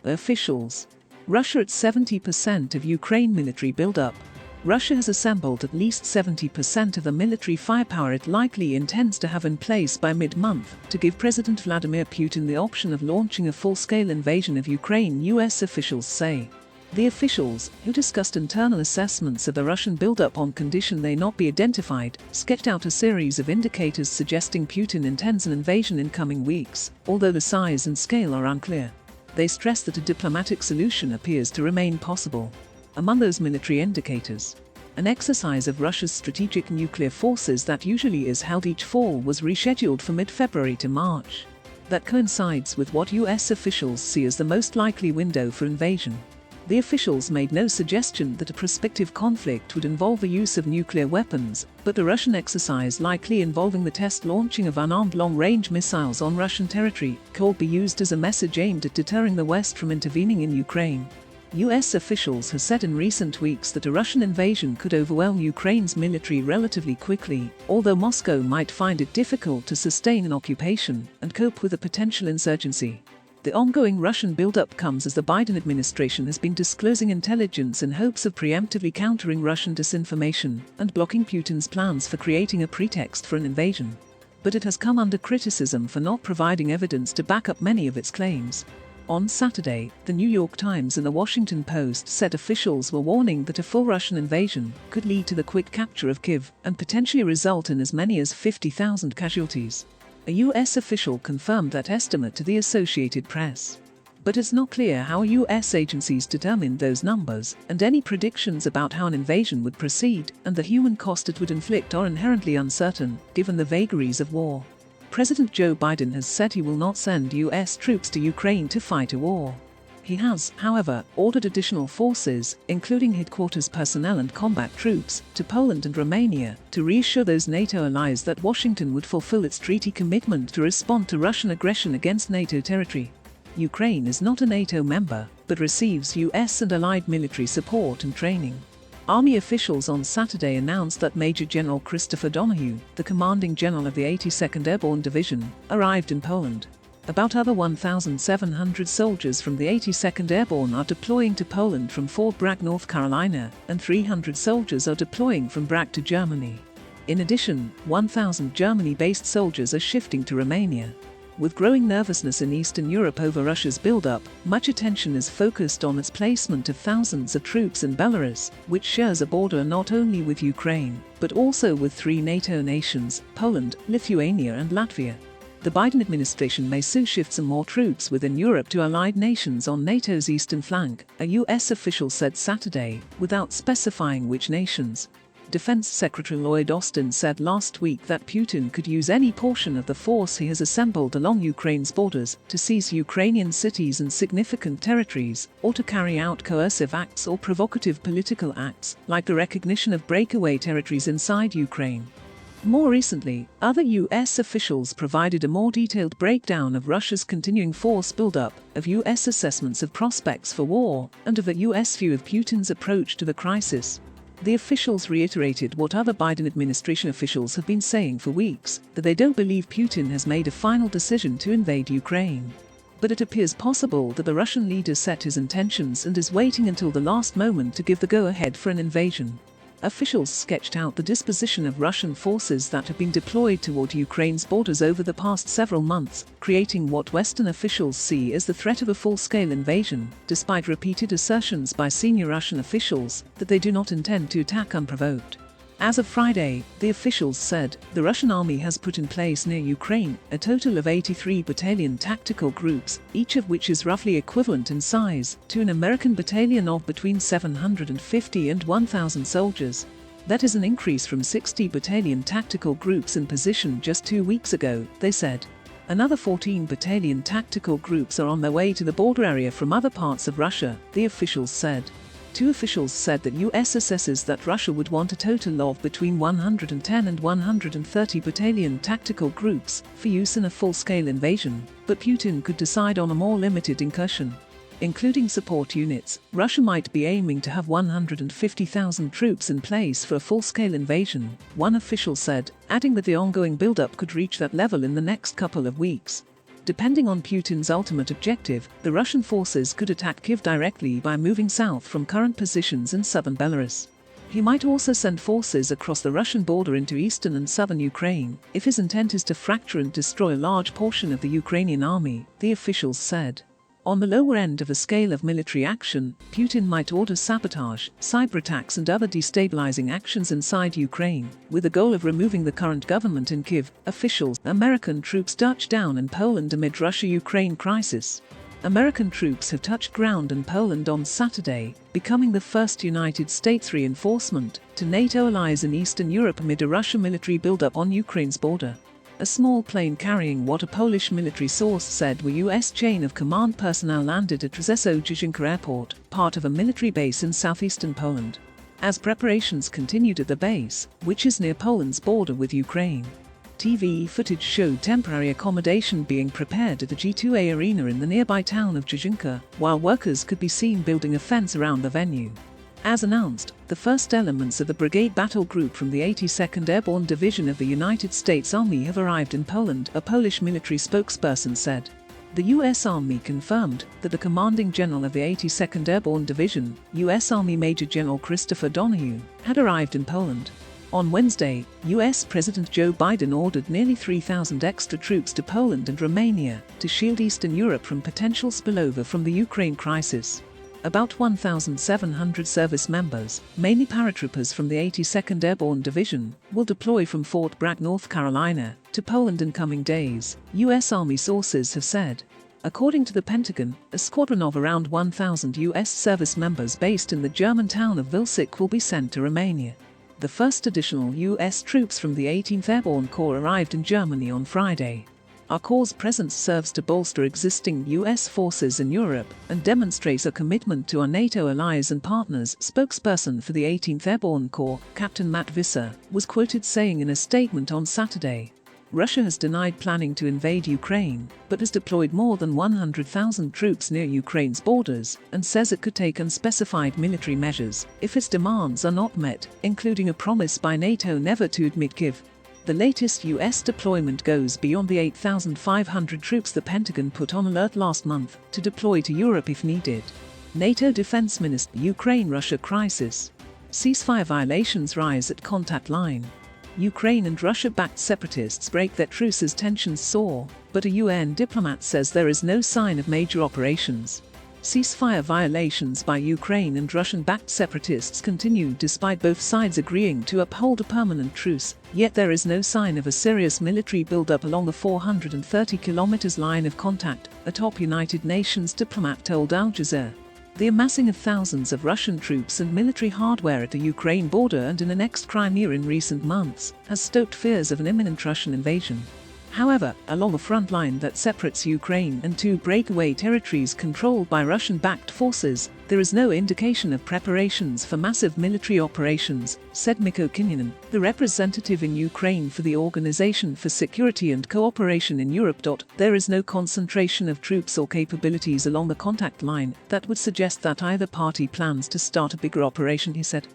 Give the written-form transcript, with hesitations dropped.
Officials. Russia at 70% of Ukraine military buildup. Russia has assembled at least 70% of the military firepower it likely intends to have in place by mid-month to give President Vladimir Putin the option of launching a full-scale invasion of Ukraine, US officials say. The officials, who discussed internal assessments of the Russian buildup on condition they not be identified, sketched out a series of indicators suggesting Putin intends an invasion in coming weeks, although the size and scale are unclear. They stressed that a diplomatic solution appears to remain possible. Among those military indicators, an exercise of Russia's strategic nuclear forces that usually is held each fall was rescheduled for mid-February to March. That coincides with what US officials see as the most likely window for invasion. The officials made no suggestion that a prospective conflict would involve the use of nuclear weapons, but the Russian exercise likely involving the test launching of unarmed long-range missiles on Russian territory could be used as a message aimed at deterring the West from intervening in Ukraine. US officials have said in recent weeks that a Russian invasion could overwhelm Ukraine's military relatively quickly, although Moscow might find it difficult to sustain an occupation and cope with a potential insurgency. The ongoing Russian buildup comes as the Biden administration has been disclosing intelligence in hopes of preemptively countering Russian disinformation and blocking Putin's plans for creating a pretext for an invasion. But it has come under criticism for not providing evidence to back up many of its claims. On Saturday, the New York Times and the Washington Post said officials were warning that a full Russian invasion could lead to the quick capture of Kyiv and potentially result in as many as 50,000 casualties. A US official confirmed that estimate to the Associated Press. But it's not clear how US agencies determined those numbers, and any predictions about how an invasion would proceed and the human cost it would inflict are inherently uncertain, given the vagaries of war. President Joe Biden has said he will not send US troops to Ukraine to fight a war. He has, however, ordered additional forces, including headquarters personnel and combat troops, to Poland and Romania, to reassure those NATO allies that Washington would fulfill its treaty commitment to respond to Russian aggression against NATO territory. Ukraine is not a NATO member, but receives US and allied military support and training. Army officials on Saturday announced that Major General Christopher Donahue, the commanding general of the 82nd Airborne Division, arrived in Poland. About other 1,700 soldiers from the 82nd Airborne are deploying to Poland from Fort Bragg, North Carolina, and 300 soldiers are deploying from Bragg to Germany. In addition, 1,000 Germany-based soldiers are shifting to Romania. With growing nervousness in Eastern Europe over Russia's buildup, much attention is focused on its placement of thousands of troops in Belarus, which shares a border not only with Ukraine, but also with 3 NATO nations, Poland, Lithuania and Latvia. The Biden administration may soon shift some more troops within Europe to allied nations on NATO's eastern flank, a US official said Saturday, without specifying which nations. Defense Secretary Lloyd Austin said last week that Putin could use any portion of the force he has assembled along Ukraine's borders to seize Ukrainian cities and significant territories, or to carry out coercive acts or provocative political acts, like the recognition of breakaway territories inside Ukraine. More recently, other US officials provided a more detailed breakdown of Russia's continuing force buildup, of US assessments of prospects for war, and of the US view of Putin's approach to the crisis. The officials reiterated what other Biden administration officials have been saying for weeks, that they don't believe Putin has made a final decision to invade Ukraine. But it appears possible that the Russian leader set his intentions and is waiting until the last moment to give the go-ahead for an invasion. Officials sketched out the disposition of Russian forces that have been deployed toward Ukraine's borders over the past several months, creating what Western officials see as the threat of a full-scale invasion, despite repeated assertions by senior Russian officials that they do not intend to attack unprovoked. As of Friday, the officials said, the Russian army has put in place near Ukraine a total of 83 battalion tactical groups, each of which is roughly equivalent in size to an American battalion of between 750 and 1,000 soldiers. That is an increase from 60 battalion tactical groups in position just 2 weeks ago, they said. Another 14 battalion tactical groups are on their way to the border area from other parts of Russia, the officials said. 2 officials said that US assesses that Russia would want a total of between 110 and 130 battalion tactical groups for use in a full-scale invasion, but Putin could decide on a more limited incursion. Including support units, Russia might be aiming to have 150,000 troops in place for a full-scale invasion, one official said, adding that the ongoing buildup could reach that level in the next couple of weeks. Depending on Putin's ultimate objective, the Russian forces could attack Kyiv directly by moving south from current positions in southern Belarus. He might also send forces across the Russian border into eastern and southern Ukraine, if his intent is to fracture and destroy a large portion of the Ukrainian army, the officials said. On the lower end of the scale of military action, Putin might order sabotage, cyber attacks and other destabilizing actions inside Ukraine, with the goal of removing the current government in Kyiv, officials. American troops touched down in Poland amid Russia-Ukraine crisis. American troops have touched ground in Poland on Saturday, becoming the first United States reinforcement to NATO allies in Eastern Europe amid a Russian military buildup on Ukraine's border. A small plane carrying what a Polish military source said were U.S. chain of command personnel landed at Rzeszów Airport, part of a military base in southeastern Poland. As preparations continued at the base, which is near Poland's border with Ukraine. TV footage showed temporary accommodation being prepared at the G2A arena in the nearby town of Rzeszów, while workers could be seen building a fence around the venue. As announced, the first elements of the Brigade Battle Group from the 82nd Airborne Division of the United States Army have arrived in Poland, a Polish military spokesperson said. The U.S. Army confirmed that the commanding general of the 82nd Airborne Division, U.S. Army Major General Christopher Donahue, had arrived in Poland. On Wednesday, U.S. President Joe Biden ordered nearly 3,000 extra troops to Poland and Romania to shield Eastern Europe from potential spillover from the Ukraine crisis. About 1,700 service members, mainly paratroopers from the 82nd Airborne Division, will deploy from Fort Bragg, North Carolina, to Poland in coming days, U.S. Army sources have said. According to the Pentagon, a squadron of around 1,000 U.S. service members based in the German town of Vilsic will be sent to Romania. The first additional U.S. troops from the 18th Airborne Corps arrived in Germany on Friday. Our Corps' presence serves to bolster existing U.S. forces in Europe and demonstrates a commitment to our NATO allies and partners, spokesperson for the 18th Airborne Corps, Captain Matt Visser, was quoted saying in a statement on Saturday. Russia has denied planning to invade Ukraine, but has deployed more than 100,000 troops near Ukraine's borders and says it could take unspecified military measures if its demands are not met, including a promise by NATO never to admit Kyiv. The latest U.S. deployment goes beyond the 8,500 troops the Pentagon put on alert last month to deploy to Europe if needed. NATO Defense Minister, Ukraine-Russia crisis. Ceasefire violations rise at contact line. Ukraine and Russia-backed separatists break their truce as tensions soar, but a UN diplomat says there is no sign of major operations. Ceasefire violations by Ukraine and Russian-backed separatists continue despite both sides agreeing to uphold a permanent truce, yet there is no sign of a serious military buildup along the 430 kilometers line of contact, a top United Nations diplomat told Al Jazeera. The amassing of thousands of Russian troops and military hardware at the Ukraine border and in annexed Crimea in recent months has stoked fears of an imminent Russian invasion. However, along the front line that separates Ukraine and two breakaway territories controlled by Russian-backed forces, there is no indication of preparations for massive military operations, said Mikko Kinnunen, the representative in Ukraine for the Organization for Security and Cooperation in Europe. There is no concentration of troops or capabilities along the contact line that would suggest that either party plans to start a bigger operation, he said.